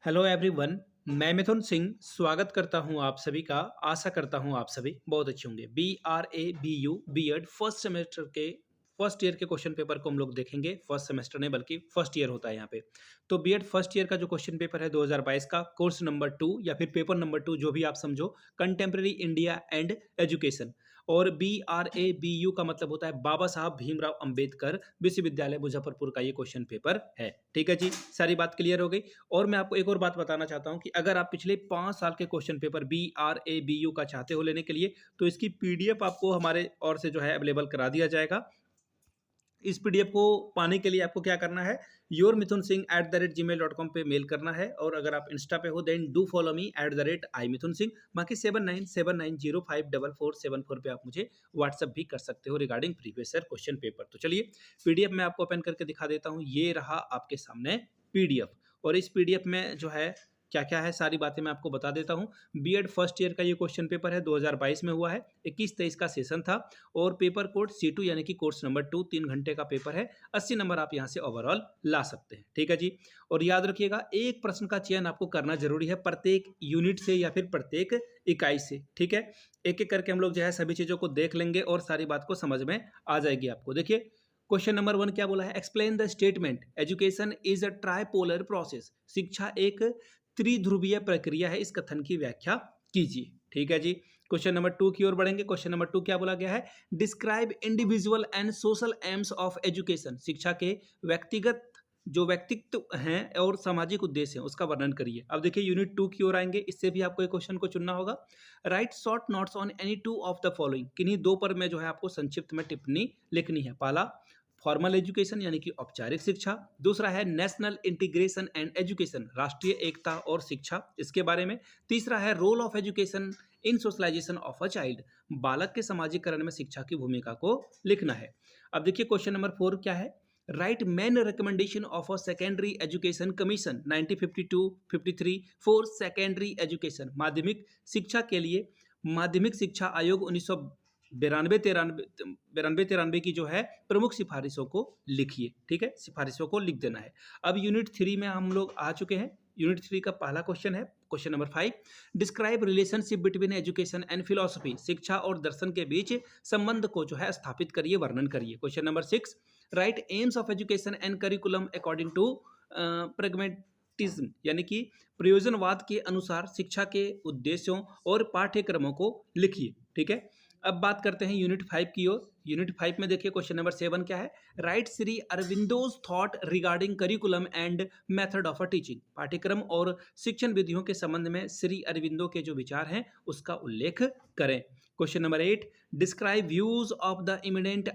Hello everyone. मैं मिथुन सिंह स्वागत करता हूं आप सभी का। आशा करता हूं आप सभी बहुत अच्छे होंगे। BRABU बीएड फर्स्ट सेमेस्टर के फर्स्ट ईयर के क्वेश्चन पेपर को हम लोग देखेंगे। फर्स्ट सेमेस्टर नहीं बल्कि फर्स्ट ईयर होता है यहाँ पे। तो बीएड फर्स्ट ईयर का जो क्वेश्चन पेपर है 2022 का कोर्स नंबर 2 या फिर पेपर नंबर 2 जो भी आप समझो, कंटेम्प्रेरी इंडिया एंड एजुकेशन। और BRABU का मतलब होता है बाबा साहब भीमराव अंबेडकर विश्वविद्यालय मुजफ्फरपुर का ये क्वेश्चन पेपर है। ठीक है जी, सारी बात क्लियर हो गई। और मैं आपको एक और बात बताना चाहता हूं कि अगर आप पिछले 5 साल के क्वेश्चन पेपर BRABU का चाहते हो लेने के लिए, तो इसकी पीडीएफ आपको हमारे ओर से जो है अवेलेबल करा दिया जाएगा। इस पीडीएफ को पाने के लिए आपको क्या करना है, yourmithunsinh@gmail.com पे मेल करना है। और अगर आप इंस्टा पे हो then do follow me @imithunsingh। बाकी 7979054474 पे आप मुझे व्हाट्सअप भी कर सकते हो regarding previous year question paper. तो चलिए पीडीएफ मैं आपको ओपन करके दिखा देता हूँ। ये रहा आपके सामने पीडीएफ। और इस पीडीएफ में जो है क्या क्या है सारी बातें मैं आपको बता देता हूँ। बीएड फर्स्ट ईयर का ये क्वेश्चन पेपर है, 2022 में हुआ है। 21-23 का सेशन था। और पेपर कोड C2 यानी कि कोर्स नंबर 2 3 घंटे का पेपर है। 80 नंबर आप यहाँ से ओवरऑल ला सकते हैं। ठीक है जी। और याद रखिएगा, एक प्रश्न का चयन आपको करना जरूरी है प्रत्येक यूनिट से या फिर प्रत्येक इकाई से। ठीक है, एक एक करके हम लोग जो है सभी चीज़ों को देख लेंगे और सारी बात को समझ में आ जाएगी आपको। देखिए क्वेश्चन नंबर 1 क्या बोला है, explain the statement education is a tripolar process. शिक्षा एक त्रिध्रुवीय प्रक्रिया है, इस कथन की व्याख्या कीजिए। ठीक है जी। क्वेश्चन नंबर 2 की ओर बढ़ेंगे। क्वेश्चन नंबर 2 क्या बोला गया है, describe individual and social AIIMS of education. शिक्षा के व्यक्तिगत जो व्यक्तित्व हैं और सामाजिक उद्देश्य हैं उसका वर्णन करिए। अब देखिए यूनिट 2 की ओर आएंगे। इससे भी आपको एक क्वेश्चन को चुनना होगा। Right short notes on any two of the following. किन्हीं दो पर में जो है आपको संक्षिप्त में टिप्पणी लिखनी है। पहला फॉर्मल एजुकेशन यानी कि औपचारिक शिक्षा। दूसरा है नेशनल इंटीग्रेशन एंड एजुकेशन, राष्ट्रीय एकता और शिक्षा, इसके बारे में। तीसरा है role of education in socialisation of a child, बालक के समाजीकरण में शिक्षा की भूमिका को लिखना है। अब देखिए क्वेश्चन नंबर 4 क्या है, right main recommendation of a secondary education commission 1952-53 for secondary education. माध्यमिक शिक्षा के लिए माध्यमिक शिक्षा आयोग 1992-93 की जो है प्रमुख सिफारिशों को लिखिए। ठीक है, सिफारिशों को लिख देना है। अब यूनिट 3 में हम लोग आ चुके हैं। यूनिट 3 का पहला क्वेश्चन है question number 5, describe relationship between education and philosophy. शिक्षा और दर्शन के बीच संबंध को जो है स्थापित करिए, वर्णन करिए। Question number 6, write aims of education and curriculum according to pragmatism, यानी कि प्रयोजनवाद के अनुसार शिक्षा के उद्देश्यों और पाठ्यक्रमों को लिखिए। ठीक है, अब बात करते हैं यूनिट 5 की ओर। यूनिट 5 में देखिए क्वेश्चन नंबर 7 क्या है, right Shri Aurobindo's thought regarding curriculum and method of a teaching. पाठ्यक्रम और शिक्षण विधियों के संबंध में श्री अरविंदो के जो विचार हैं उसका उल्लेख करें। Question number 8, describe views of the eminent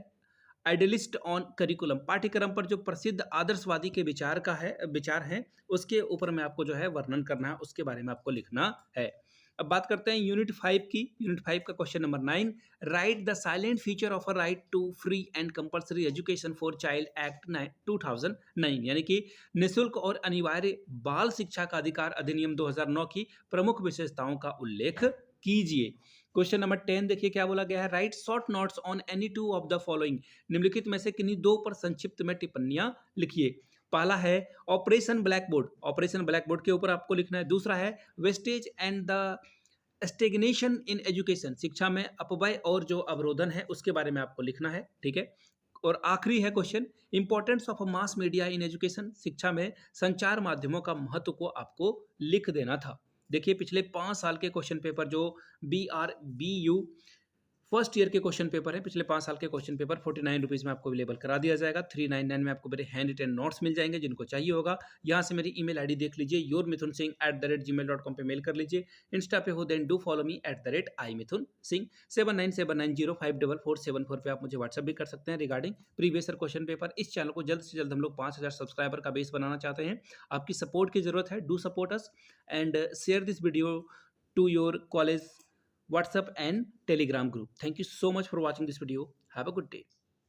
idealist on curriculum. पाठ्यक्रम पर जो प्रसिद्ध आदर्शवादी के विचार हैं उसके ऊपर में आपको जो है वर्णन करना है, उसके बारे में आपको लिखना है। अब बात करते हैं यूनिट 5 की। यूनिट 5 का question number 9, write the salient feature of a right to free and compulsory education for child act 2009, यानी कि निःशुल्क और अनिवार्य बाल शिक्षा का अधिकार अधिनियम 2009 की प्रमुख विशेषताओं का उल्लेख कीजिए। क्वेश्चन नंबर 10 देखिए क्या बोला गया है, right short notes on any two of the following. निम्नलिखित में से किन्हीं दो पर संक्षिप्त में टिप्पणियां लिखिए। पहला है operation black board, operation black board के ऊपर आपको लिखना है। दूसरा है wastage and the stagnation in education, शिक्षा में अपव्यय और जो अवरोधन है उसके बारे में आपको लिखना है। ठीक है, और आखिरी है question, importance of mass media in education, शिक्षा में संचार माध्यमों का महत्व को आपको लिख देना था। देखिए पिछले 5 साल के क्वेश्चन पेपर जो BRBU फर्स्ट ईयर के क्वेश्चन पेपर है, पिछले 5 साल के क्वेश्चन पेपर 49 रुपीज़ में आपको अवेलेबल करा दिया जाएगा। 399 में आपको मेरे हैंड रिटन नोट्स मिल जाएंगे। जिनको चाहिए होगा यहाँ से मेरी ईमेल आईडी देख लीजिए, yourmithunsinh@gmail.com पे मेल कर लीजिए। इंस्टा पे हो then do follow me @imithunsingh। 7979054474 पे आप मुझे व्हाट्सअप भी कर सकते हैं regarding previous year question paper. इस चैनल को जल्द से जल्द हम लोग 5000 सब्सक्राइबर का बेस बनाना चाहते हैं। आपकी सपोर्ट की जरूरत है। Do support us and share this video to your college WhatsApp and Telegram group. Thank you so much for watching this video. Have a good day.